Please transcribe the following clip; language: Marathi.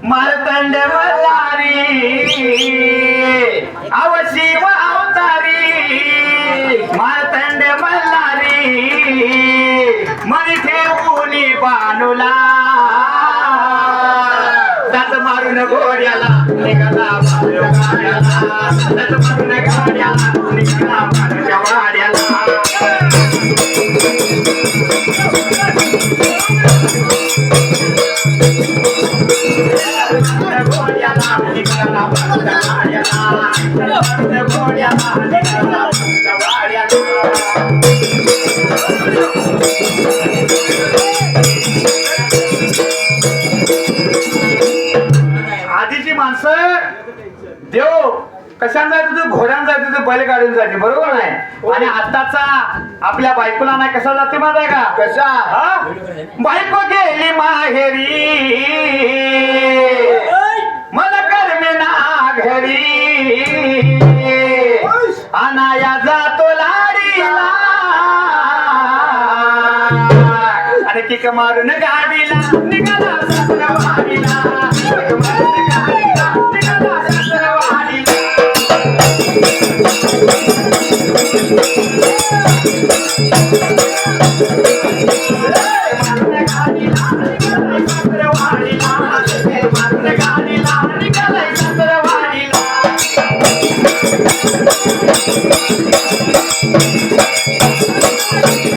मारतंड मल्हारी शिव अवतारी मारतंड मल्हारी मनी ठेवली बाणूला दात मारून घोड्याला निघाला बाळू गाड्याला दात मारून गाड्याला निघाला बाळूच्या वाड्याला घोड्याला निघाला बाळूच्या वाड्याला घोड्याला निघाला बाळूच्या वाड्याला आधीची माणसं देव कशाने जायचं तू घोड्यानं जायचं तू बैलगाडीने जायचे बरोबर नाही आणि आताचा आपल्या बायकोला नाही कसा जाते माहिती आहे का कशा बायको गेली माहेरी मला करमे ना घरी अनाया जातो लाडीला आणि किक मारून गाडीला निघाला वाडीला किक मारून गाडीला निघाला